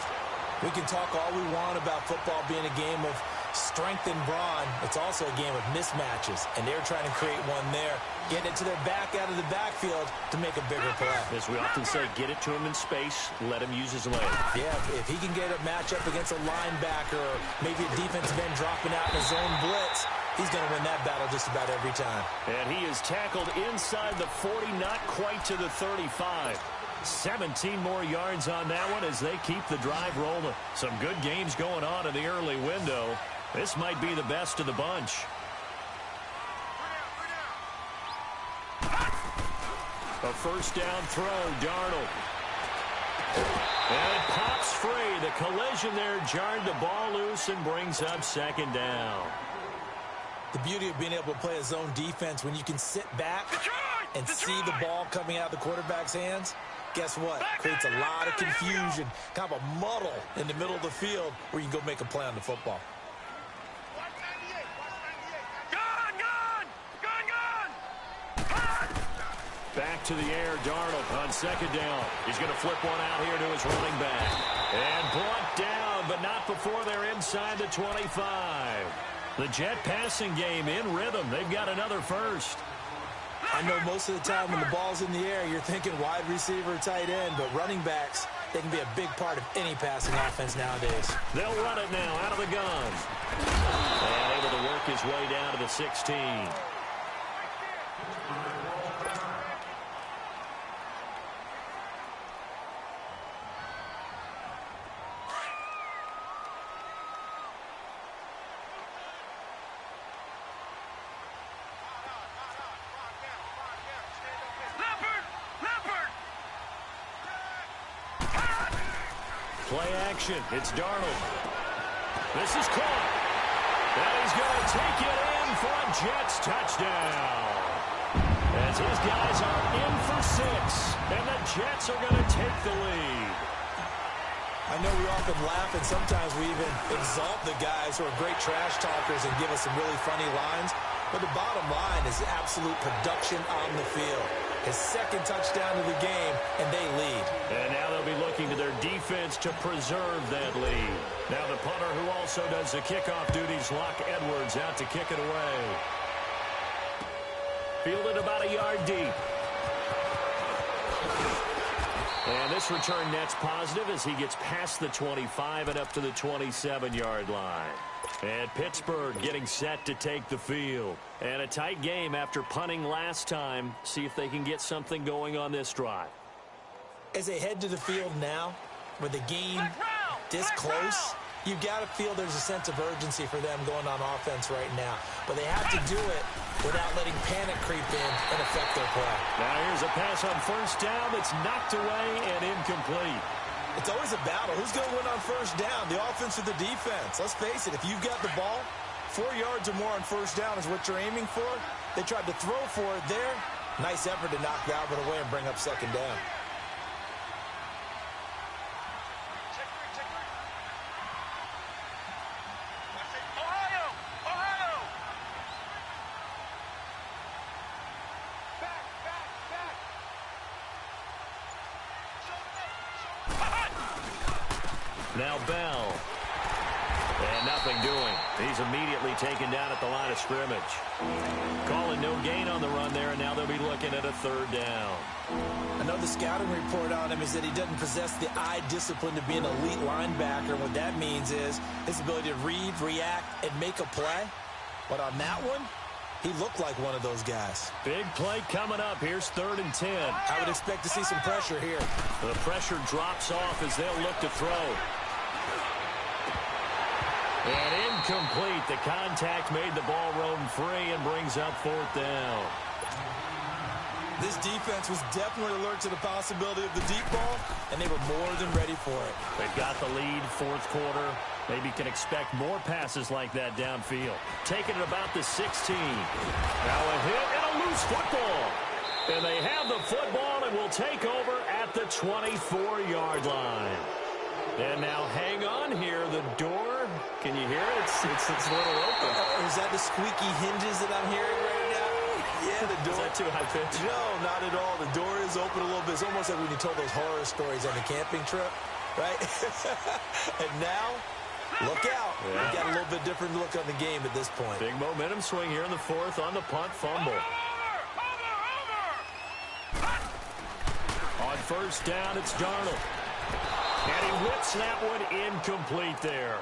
We can talk all we want about football being a game of strength and brawn. It's also a game of mismatches, and they're trying to create one there, getting it to their back out of the backfield to make a bigger play. As we often say, get it to him in space, let him use his leg. Yeah, if he can get a matchup against a linebacker or maybe a defensive end dropping out in a zone blitz, he's going to win that battle just about every time. And he is tackled inside the 40, not quite to the 35. 17 more yards on that one as they keep the drive rolling. Some good games going on in the early window. This might be the best of the bunch. A first down throw, Darnold. And it pops free. The collision there jarred the ball loose and brings up second down. The beauty of being able to play a zone defense when you can sit back and see the ball coming out of the quarterback's hands, guess what? Creates a lot of confusion, kind of a muddle in the middle of the field where you can go make a play on the football. Back to the air, Darnold on second down. He's going to flip one out here to his running back. And brought down, but not before they're inside the 25. The Jet passing game in rhythm. They've got another first. I know most of the time when the ball's in the air, you're thinking wide receiver, tight end, but running backs, they can be a big part of any passing offense nowadays. They'll run it now out of the gun. And able to work his way down to the 16. Play action. It's Darnold. This is caught. And he's going to take it in for a Jets touchdown. As his guys are in for 6. And the Jets are going to take the lead. I know we often laugh and sometimes we even exalt the guys who are great trash talkers and give us some really funny lines. But the bottom line is absolute production on the field. His second touchdown of the game, and they lead. And now they'll be looking to their defense to preserve that lead. Now the punter who also does the kickoff duties, Locke Edwards, out to kick it away. Fielded about a yard deep. And this return net's positive as he gets past the 25 and up to the 27-yard line. And Pittsburgh getting set to take the field. And a tight game after punting last time. See if they can get something going on this drive. As they head to the field now, with the game this close, you've got to feel there's a sense of urgency for them going on offense right now. But they have to do it without letting panic creep in and affect their play. Now here's a pass on first down that's knocked away and incomplete. It's always a battle. Who's going to win on first down, the offense or the defense? Let's face it, if you've got the ball, 4 yards or more on first down is what you're aiming for. They tried to throw for it there. Nice effort to knock that one away and bring up second down. Now Bell. And nothing doing. He's immediately taken down at the line of scrimmage. Calling no gain on the run there, and now they'll be looking at a third down. I know the scouting report on him is that he doesn't possess the eye discipline to be an elite linebacker. What that means is his ability to read, react, and make a play. But on that one, he looked like one of those guys. Big play coming up. Here's 3rd and 10. I would expect to see some pressure here. The pressure drops off as they'll look to throw. And incomplete. The contact made the ball roam free and brings up 4th down. This defense was definitely alert to the possibility of the deep ball, and they were more than ready for it. They've got the lead, 4th quarter. Maybe can expect more passes like that downfield. Taking it about the 16. Now a hit and a loose football. And they have the football and will take over at the 24-yard line. And now hang on here. The door, can you hear it? It's a little open. Is that the squeaky hinges that I'm hearing right now? Yeah, the door. Is that too high pitch? No, not at all. The door is open a little bit. It's almost like when you told those horror stories on the camping trip, right? And now, look out. Yeah. We've got a little bit different look on the game at this point. Big momentum swing here in the 4th on the punt fumble. On 1st down, it's Darnold. And he whips that one incomplete there.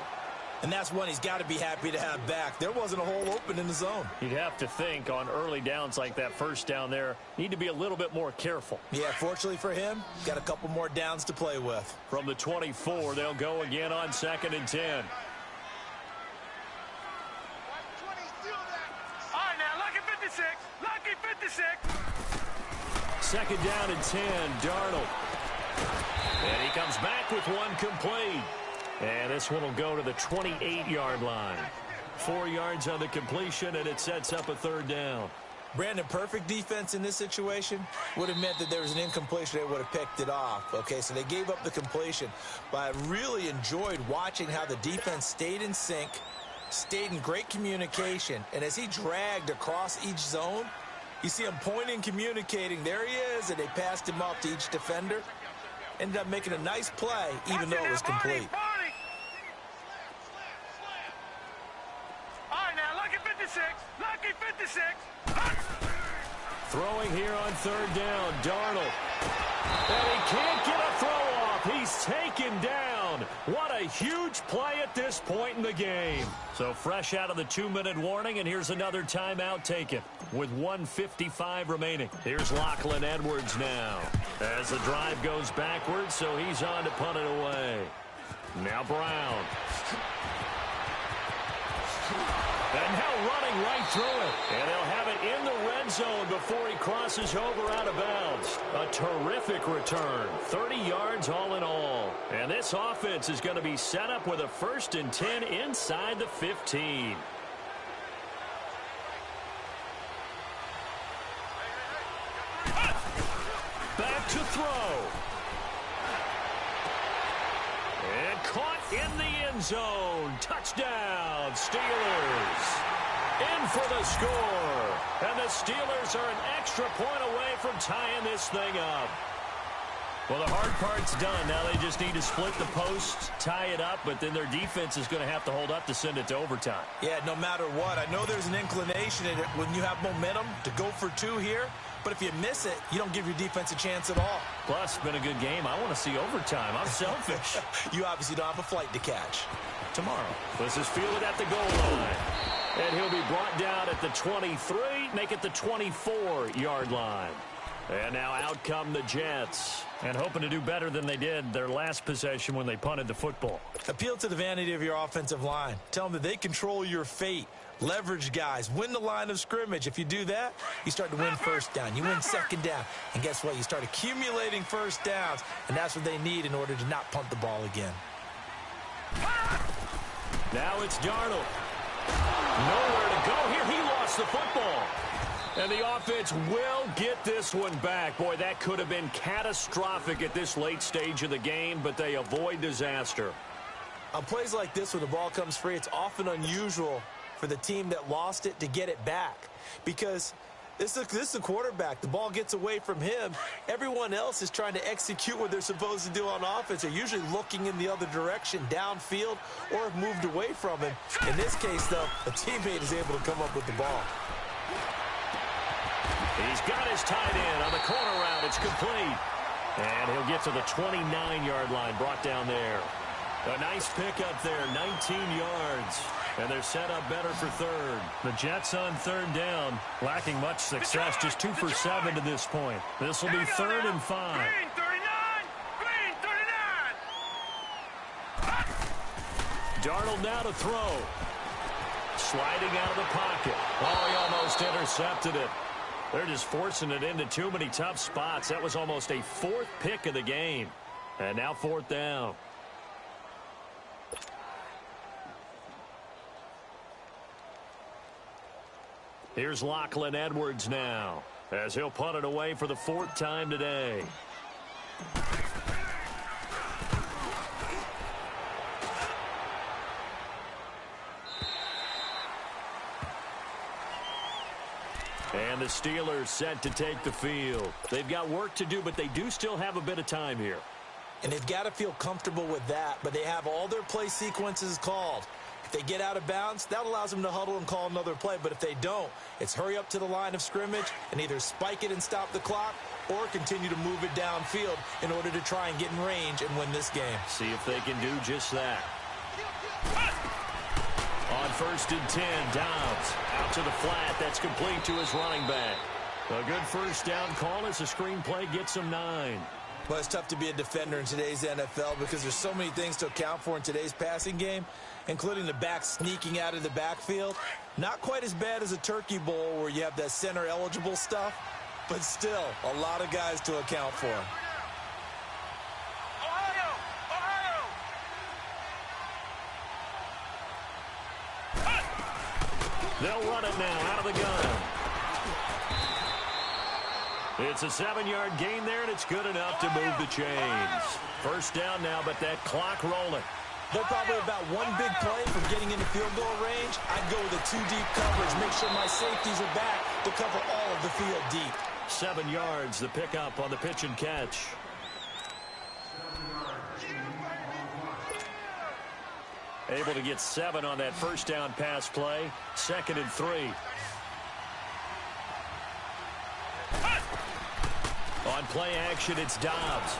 And that's one he's got to be happy to have back. There wasn't a hole open in the zone. You'd have to think on early downs like that 1st down there, need to be a little bit more careful. Yeah, fortunately for him, got a couple more downs to play with. From the 24, they'll go again on 2nd and 10. All right, now, lucky 56. Lucky 56. 2nd down and 10, Darnold. And he comes back with one complete. And this one will go to the 28-yard line. 4 yards on the completion, and it sets up a 3rd down. Brandon, perfect defense in this situation would have meant that there was an incompletion. They would have picked it off. Okay, so they gave up the completion. But I really enjoyed watching how the defense stayed in sync, stayed in great communication. And as he dragged across each zone, you see him pointing, communicating. There he is, and they passed him off to each defender. Ended up making a nice play, even though it was complete. All right, now, lucky 56. Lucky 56. Throwing here on 3rd down, Darnold. And he can't get a throw off. He's taken down. What a huge play at this point in the game. So fresh out of the 2-minute warning, and here's another timeout taken with 1:55 remaining. Here's Lachlan Edwards now as the drive goes backwards, so he's on to punt it away. Now Brown. And now running right through it. And they'll have it in the red zone before he crosses over out of bounds. A terrific return. 30 yards all in all. And this offense is going to be set up with a 1st and 10 inside the 15. Back to throw. And caught in the end zone. Touchdown, Steelers. In for the score. And the Steelers are an extra point away from tying this thing up. Well, the hard part's done. Now they just need to split the post, tie it up, but then their defense is going to have to hold up to send it to overtime. Yeah, no matter what. I know there's an inclination in it when you have momentum to go for 2 here, but if you miss it, you don't give your defense a chance at all. Plus, it's been a good game. I want to see overtime. I'm selfish. You obviously don't have a flight to catch. Tomorrow. This is fielded at the goal line. And he'll be brought down at the 23, make it the 24-yard line. And now out come the Jets. And hoping to do better than they did their last possession when they punted the football. Appeal to the vanity of your offensive line. Tell them that they control your fate. Leverage guys. Win the line of scrimmage. If you do that, you start to win 1st down. You win 2nd down. And guess what? You start accumulating 1st downs. And that's what they need in order to not punt the ball again. Now it's Darnold. Nowhere to go here. He lost the football. And the offense will get this one back. Boy, that could have been catastrophic at this late stage of the game, but they avoid disaster. On plays like this where the ball comes free, it's often unusual for the team that lost it to get it back. Because this is a quarterback. The ball gets away from him. Everyone else is trying to execute what they're supposed to do on offense. They're usually looking in the other direction, downfield, or have moved away from him. In this case, though, a teammate is able to come up with the ball. He's got his tight end on the corner route. It's complete. And he'll get to the 29-yard line, brought down there. A nice pickup there, 19 yards. And they're set up better for third. The Jets on third down, lacking much success, just 2 for 7 to this point. This will be 3rd and 5. Green 39! Green 39! Darnold now to throw. Sliding out of the pocket. Oh, he almost intercepted it. They're just forcing it into too many tough spots. That was almost a 4th pick of the game. And now 4th down. Here's Lachlan Edwards now, as he'll punt it away for the 4th time today. And the Steelers set to take the field. They've got work to do, but they do still have a bit of time here. And they've got to feel comfortable with that, but they have all their play sequences called. If they get out of bounds, that allows them to huddle and call another play. But if they don't, it's hurry up to the line of scrimmage and either spike it and stop the clock or continue to move it downfield in order to try and get in range and win this game. See if they can do just that. On 1st and 10, Dobbs out to the flat. That's complete to his running back. A good first down call as the screenplay gets him 9. Well, it's tough to be a defender in today's NFL because there's so many things to account for in today's passing game, including the back sneaking out of the backfield. Not quite as bad as a turkey bowl where you have that center-eligible stuff, but still a lot of guys to account for. Ohio! Ohio! They'll run it now out of the gun. It's a 7-yard gain there, and it's good enough to move the chains. First down now, but that clock rolling. They're probably about one big play from getting into field goal range. I'd go with a 2-deep coverage. Make sure my safeties are back to cover all of the field deep. 7 yards, the pickup on the pitch and catch. Able to get 7 on that first down pass play. 2nd and 3. On play action, it's Dobbs.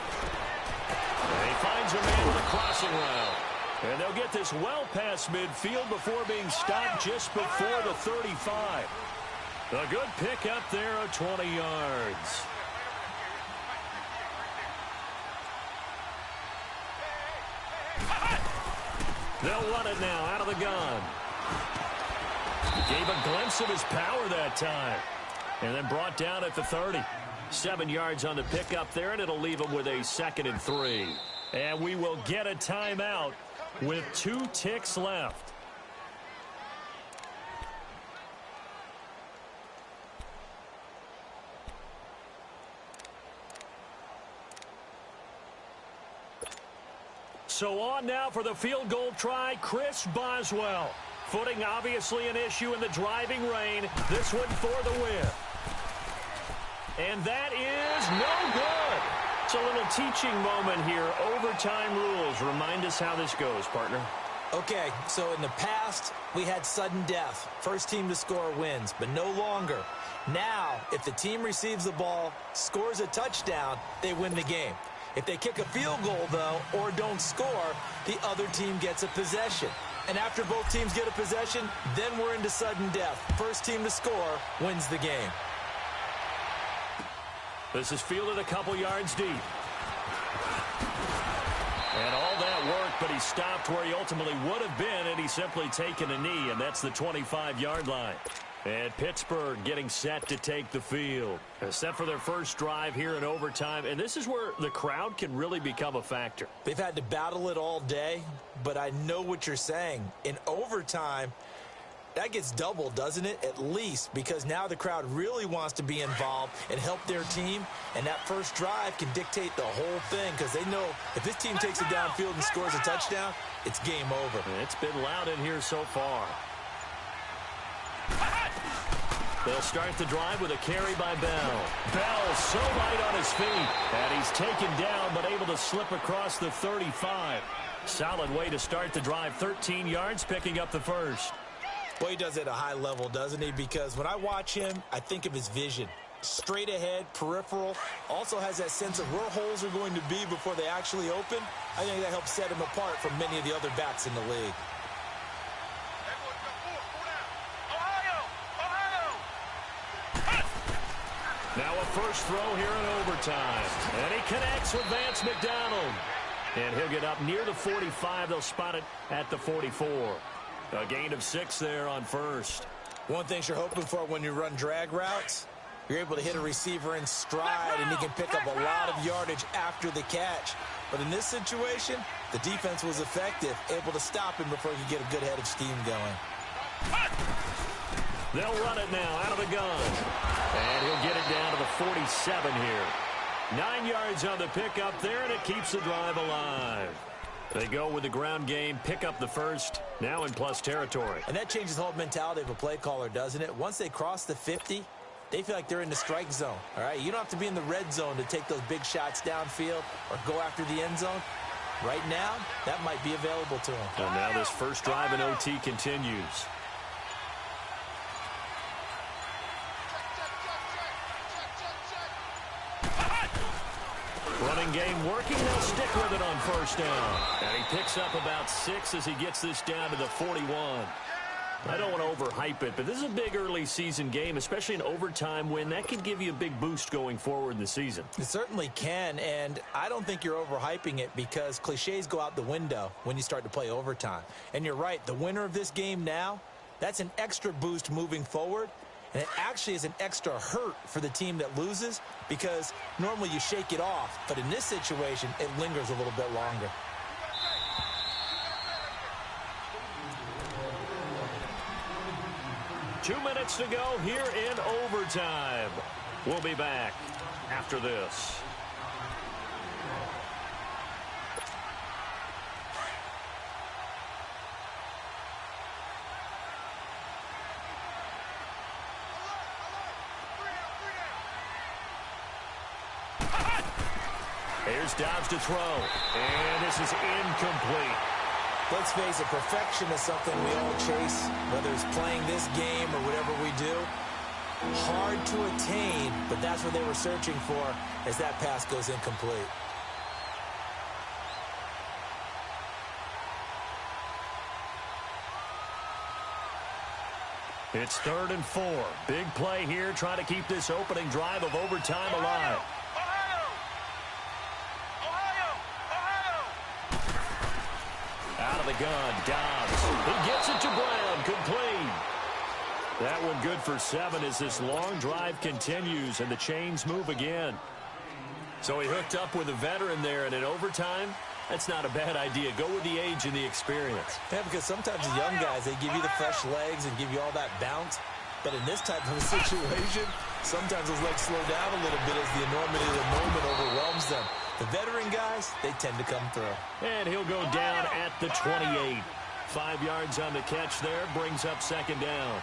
And he finds a man with a crossing route. And they'll get this well past midfield before being stopped just before the 35. A good pickup there of 20 yards. They'll run it now out of the gun. Gave a glimpse of his power that time. And then brought down at the 30. 7 yards on the pickup there, and it'll leave him with a 2nd and 3. And we will get a timeout with 2 ticks left. So on now for the field goal try, Chris Boswell. Footing obviously an issue in the driving rain. This one for the win. And that is no good. It's a little teaching moment here. Overtime rules. Remind us how this goes, partner. Okay, so in the past, we had sudden death. First team to score wins, but no longer. Now, if the team receives the ball, scores a touchdown, they win the game. If they kick a field goal, though, or don't score, the other team gets a possession. And after both teams get a possession, then we're into sudden death. First team to score wins the game. This is fielded a couple yards deep. And all that work, but he stopped where he ultimately would have been, and he's simply taken a knee, and that's the 25-yard line. And Pittsburgh getting set to take the field. Set for their first drive here in overtime, and this is where the crowd can really become a factor. They've had to battle it all day, but I know what you're saying. In overtime, That gets doubled, doesn't it? At least, because now the crowd really wants to be involved and help their team, and that first drive can dictate the whole thing because they know if this team takes it downfield and scores a touchdown, it's game over. It's been loud in here so far. They'll start the drive with a carry by Bell. Bell so light on his feet, and he's taken down but able to slip across the 35. Solid way to start the drive, 13 yards, picking up the first. Well, he does it at a high level, doesn't he? Because when I watch him, I think of his vision. Straight ahead, peripheral, also has that sense of where holes are going to be before they actually open. I think that helps set him apart from many of the other backs in the league. Now a first throw here in overtime. And he connects with Vance McDonald. And he'll get up near the 45. They'll spot it at the 44. A gain of 6 there on first. One thing you're hoping for when you run drag routes, you're able to hit a receiver in stride, and he can pick up a lot of yardage after the catch. But in this situation, the defense was effective, able to stop him before he could get a good head of steam going. They'll run it now out of the gun. And he'll get it down to the 47 here. 9 yards on the pickup there, and it keeps the drive alive. They go with the ground game, pick up the first, now in plus territory. And that changes the whole mentality of a play caller, doesn't it? Once they cross the 50, they feel like they're in the strike zone, all right? You don't have to be in the red zone to take those big shots downfield or go after the end zone. Right now, that might be available to them. And now this first drive in OT continues. Running game working. They'll stick with it on first down. And he picks up about 6 as he gets this down to the 41. I don't want to overhype it, but this is a big early season game, especially an overtime win. That could give you a big boost going forward in the season. It certainly can, and I don't think you're overhyping it because cliches go out the window when you start to play overtime. And you're right, the winner of this game now, that's an extra boost moving forward. And it actually is an extra hurt for the team that loses because normally you shake it off. But in this situation, it lingers a little bit longer. Two minutes to go here in overtime. We'll be back after this. Here's Dobbs to throw, and this is incomplete. Let's face it, perfection is something we all chase, whether it's playing this game or whatever we do. Hard to attain, but that's what they were searching for as that pass goes incomplete. It's 3rd and 4. Big play here, trying to keep this opening drive of overtime alive. Out of the gun, Dobbs. He gets it to Brown, complete. That one good for 7 as this long drive continues and the chains move again. So he hooked up with a veteran there, and in overtime, that's not a bad idea. Go with the age and the experience. Yeah, because sometimes the young guys, they give you the fresh legs and give you all that bounce. But in this type of a situation, sometimes those legs slow down a little bit as the enormity of the moment overwhelms them. The veteran guys, they tend to come through. And he'll go down at the 28. 5 yards on the catch there, brings up 2nd down.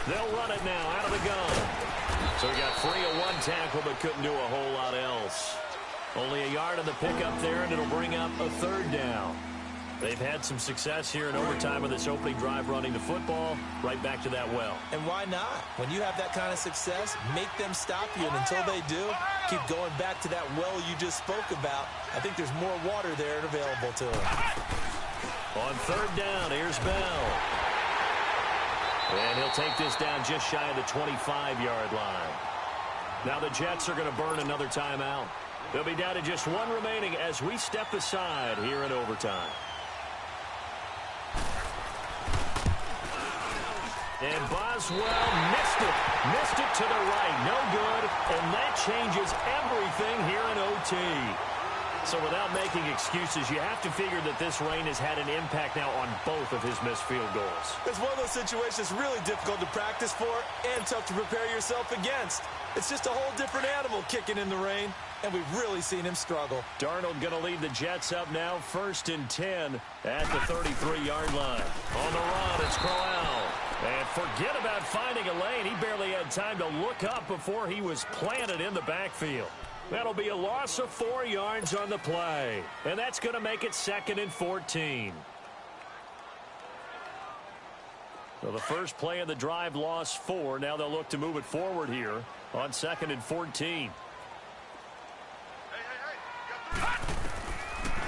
They'll run it now out of the gun. So he got free of 1 tackle but couldn't do a whole lot else. Only a yard on the pickup there, and it'll bring up a 3rd down. They've had some success here in overtime with this opening drive running the football right back to that well. And why not? When you have that kind of success, make them stop you. And until they do, keep going back to that well you just spoke about. I think there's more water there and available to them. On 3rd down, here's Bell. And he'll take this down just shy of the 25-yard line. Now the Jets are going to burn another timeout. They'll be down to just 1 remaining as we step aside here in overtime. And Boswell missed it to the right, no good, and that changes everything here in OT. So without making excuses, you have to figure that this rain has had an impact now on both of his missed field goals. It's one of those situations really difficult to practice for and tough to prepare yourself against. It's just a whole different animal kicking in the rain, and we've really seen him struggle. Darnold going to lead the Jets up now, 1st and 10 at the 33-yard line. On the run, it's Crowell. And forget about finding a lane. He barely had time to look up before he was planted in the backfield. That'll be a loss of 4 yards on the play. And that's going to make it 2nd and 14. So the first play of the drive lost 4. Now they'll look to move it forward here on 2nd and 14.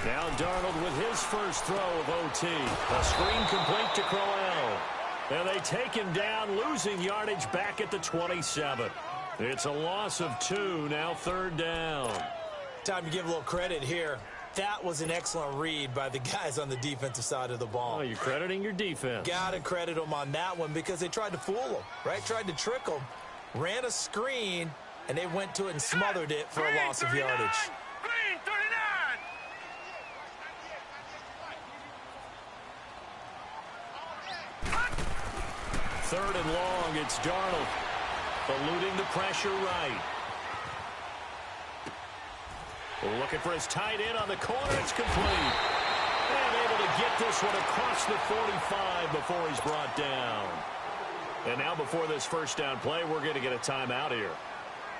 Now Darnold with his first throw of OT. A screen complete to Crowell. And they take him down, losing yardage back at the 27. It's a loss of 2, now 3rd down. Time to give a little credit here. That was an excellent read by the guys on the defensive side of the ball. Oh, you're crediting your defense. Got to credit them on that one because they tried to fool them, right? Tried to trick them. Ran a screen, and they went to it and smothered it for a loss of yardage. Green 39. 3rd and long, it's Darnold. Eluding the pressure right. Looking for his tight end on the corner. It's complete. And able to get this one across the 45 before he's brought down. And now before this first down play, we're going to get a timeout here.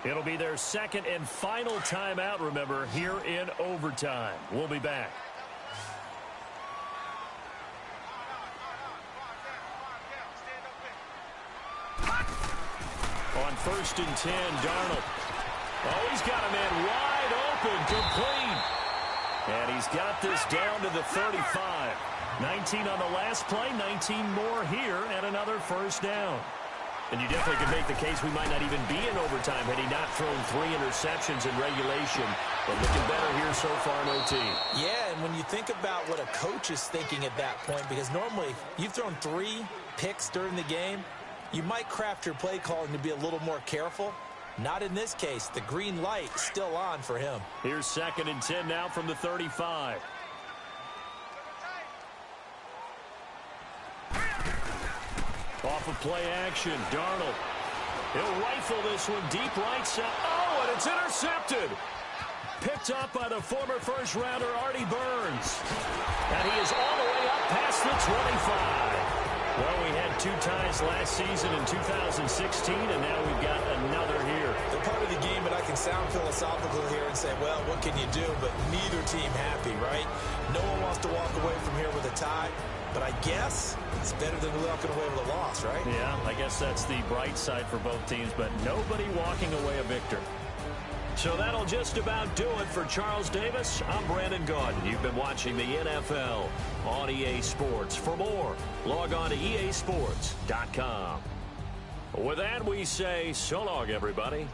It'll be their 2nd and final timeout, remember, here in overtime. We'll be back. On 1st and 10, Darnold. Oh, he's got a man wide open, complete. And he's got this down to the 35. 19 on the last play, 19 more here, and another first down. And you definitely could make the case we might not even be in overtime had he not thrown 3 interceptions in regulation. But looking better here so far in OT. Yeah, and when you think about what a coach is thinking at that point, because normally you've thrown 3 picks during the game, you might craft your play calling to be a little more careful. Not in this case. The green light still on for him. Here's 2nd and 10 now from the 35. Off of play action, Darnold. He'll rifle this one deep right side. Oh, and it's intercepted. Picked up by the former first-rounder Artie Burns. And he is all the way up past the 25. Well, we had 2 ties last season in 2016, and now we've got another here. They're part of the game, but I can sound philosophical here and say, well, what can you do? But neither team happy, right? No one wants to walk away from here with a tie, but I guess it's better than walking away with a loss, right? Yeah, I guess that's the bright side for both teams, but nobody walking away a victor. So that'll just about do it for Charles Davis. I'm Brandon Gaudin. You've been watching the NFL on EA Sports. For more, log on to easports.com. With that, we say so long, everybody.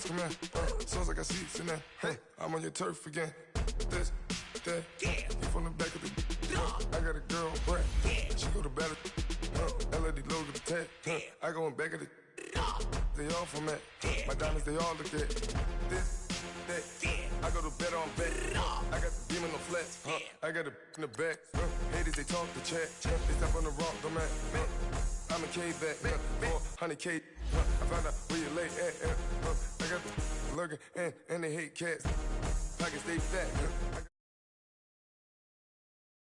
Come in, sounds like I seats in there. Hey, I'm on your turf again. This, that, you from the back of the. I got a girl, Brett. She go to battle. LED logo the tag. I go in back of the. They all from that. My diamonds, they all look at. This, that. I go to bed on bet. I got the demon on flats. I got a in the back. Haters, they talk the chat. They step on the rock, don't man. I'm a K-back, 400K. I found out where you lay at. I got the lurking and they hate cats. Pockets stay fat.